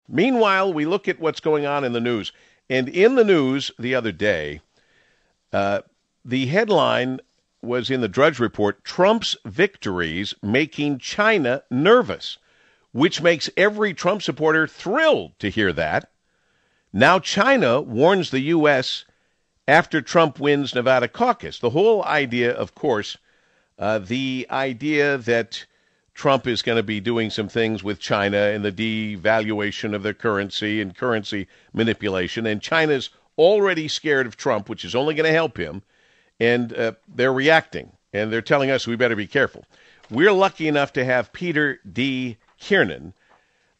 Meanwhile, we look at what's going on in the news. And in the news the other day, the headline was in the Drudge Report, Trump's victories making China nervous, which makes every Trump supporter thrilled to hear that. Now China warns the U.S. after Trump wins Nevada caucus. The whole idea, of course, the idea that Trump is going to be doing some things with China and the devaluation of their currency and currency manipulation. And China's already scared of Trump, which is only going to help him. And they're reacting, and they're telling us we better be careful. We're lucky enough to have Peter D. Kiernan,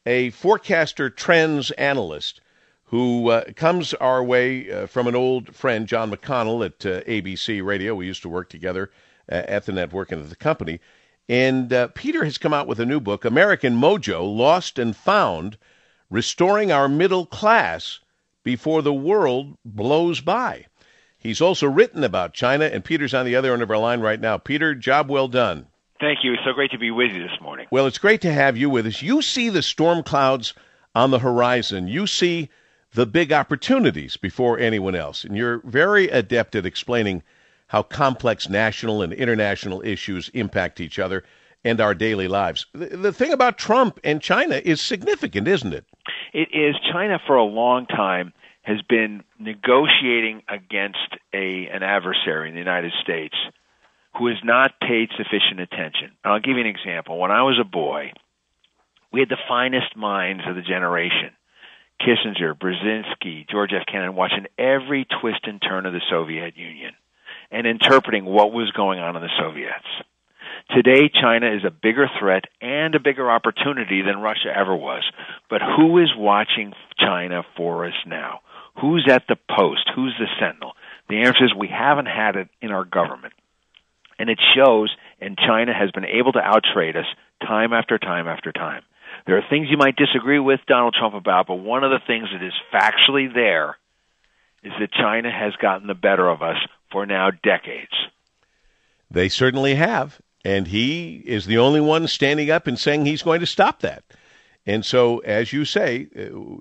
a forecaster trends analyst who comes our way from an old friend, John McConnell, at ABC Radio. We used to work together at the network and at the company. And Peter has come out with a new book, American Mojo, Lost and Found, Restoring Our Middle Class Before the World Blows By. He's also written about China, and Peter's on the other end of our line right now. Peter, job well done. Thank you. It's so great to be with you this morning. Well, it's great to have you with us. You see the storm clouds on the horizon. You see the big opportunities before anyone else. And you're very adept at explaining how complex national and international issues impact each other and our daily lives. The thing about Trump and China is significant, isn't it? It is. China, for a long time, has been negotiating against an adversary in the United States who has not paid sufficient attention. I'll give you an example. When I was a boy, we had the finest minds of the generation. Kissinger, Brzezinski, George F. Kiernan, watching every twist and turn of the Soviet Union and interpreting what was going on in the Soviets. Today, China is a bigger threat and a bigger opportunity than Russia ever was. But who is watching China for us now? Who's at the post? Who's the sentinel? The answer is we haven't had it in our government. And it shows, and China has been able to outtrade us time after time after time. There are things you might disagree with Donald Trump about, but one of the things that is factually there is that China has gotten the better of us for now decades. They certainly have, and he is the only one standing up and saying he's going to stop that. And so, as you say,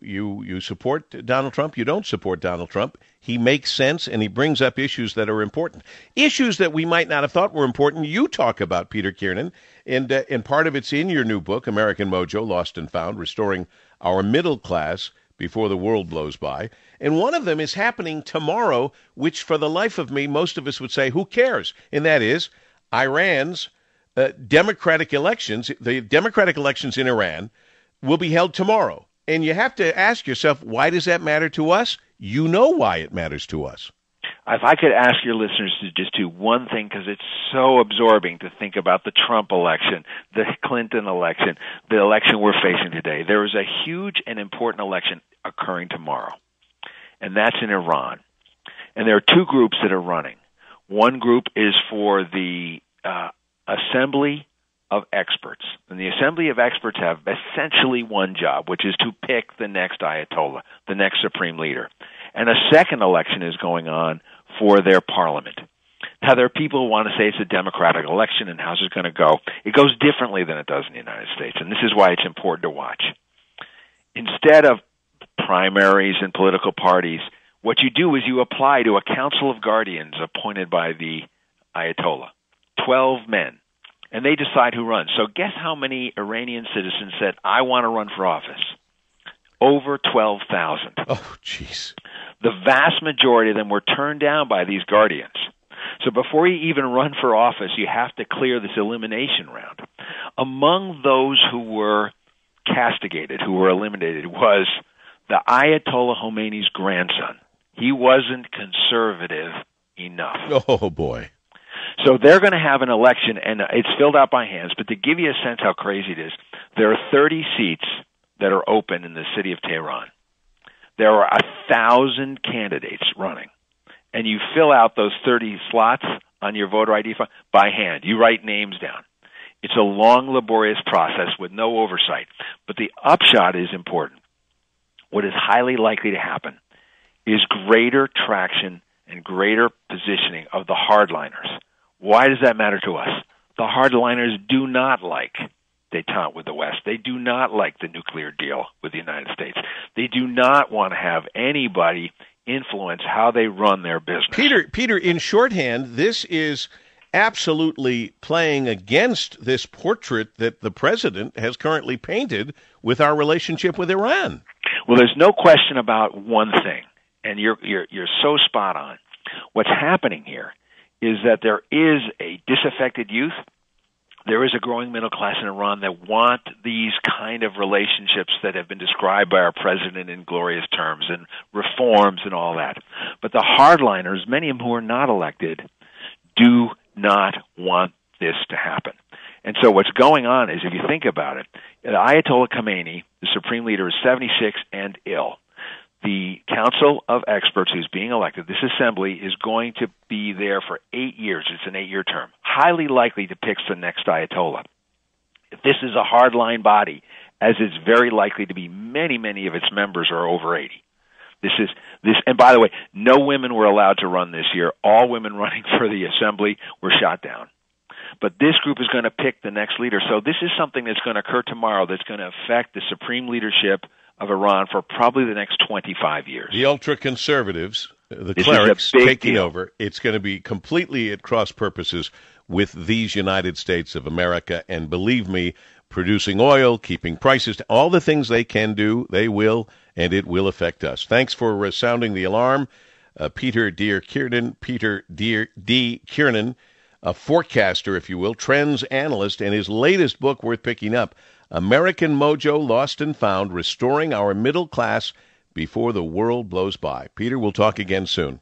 you support Donald Trump, you don't support Donald Trump. He makes sense, and he brings up issues that are important. Issues that we might not have thought were important, you talk about, Peter Kiernan, and part of it's in your new book, American Mojo, Lost and Found, Restoring Our Middle Class Before the World Blows By. And one of them is happening tomorrow, which for the life of me, most of us would say, who cares? And that is Iran's democratic elections, the democratic elections in Iran, will be held tomorrow. And you have to ask yourself, why does that matter to us? You know why it matters to us. If I could ask your listeners to just do one thing, because it's so absorbing to think about the Trump election, the Clinton election, the election we're facing today. There is a huge and important election occurring tomorrow, and that's in Iran. And there are two groups that are running. One group is for the Assembly of Experts. And the Assembly of Experts have essentially one job, which is to pick the next Ayatollah, the next supreme leader. And a second election is going on for their parliament. Now, there are people who want to say it's a democratic election and how's it going to go. It goes differently than it does in the United States, and this is why it's important to watch. Instead of primaries and political parties, what you do is you apply to a council of guardians appointed by the Ayatollah, 12 men. And they decide who runs. So guess how many Iranian citizens said, I want to run for office? Over 12,000. Oh, jeez. The vast majority of them were turned down by these guardians. So before you even run for office, you have to clear this elimination round. Among those who were castigated, who were eliminated, was the Ayatollah Khomeini's grandson. He wasn't conservative enough. Oh, boy. So they're going to have an election, and it's filled out by hands. But to give you a sense how crazy it is, there are 30 seats that are open in the city of Tehran. There are 1,000 candidates running, and you fill out those 30 slots on your voter ID by hand. You write names down. It's a long, laborious process with no oversight. But the upshot is important. What is highly likely to happen is greater traction and greater positioning of the hardliners. Why does that matter to us? The hardliners do not like détente with the West. They do not like the nuclear deal with the United States. They do not want to have anybody influence how they run their business. Peter, in shorthand, this is absolutely playing against this portrait that the president has currently painted with our relationship with Iran. Well, there's no question about one thing, and you're so spot on. What's happening here is that there is a disaffected youth. There is a growing middle class in Iran that want these kind of relationships that have been described by our president in glorious terms and reforms and all that. But the hardliners, many of them who are not elected, do not want this to happen. And so what's going on is, if you think about it, Ayatollah Khamenei, the supreme leader, is 76 and ill. The Council of Experts who's being elected, this assembly, is going to be there for 8 years. It's an 8-year term. Highly likely to pick the next Ayatollah. If this is a hardline body, as it's very likely to be, many of its members are over 80. And by the way, no women were allowed to run this year. All women running for the assembly were shot down. But this group is going to pick the next leader. So this is something that's going to occur tomorrow that's going to affect the supreme leadership of Iran for probably the next 25 years. The ultra-conservatives, the clerics taking over, it's going to be completely at cross purposes with these United States of America. And believe me, producing oil, keeping prices, all the things they can do, they will, and it will affect us. Thanks for sounding the alarm. Peter D. Kiernan, a forecaster, if you will, trends analyst, and his latest book worth picking up, American Mojo, Lost and Found, Restoring Our Middle Class Before the World Blows By. Peter, we'll talk again soon.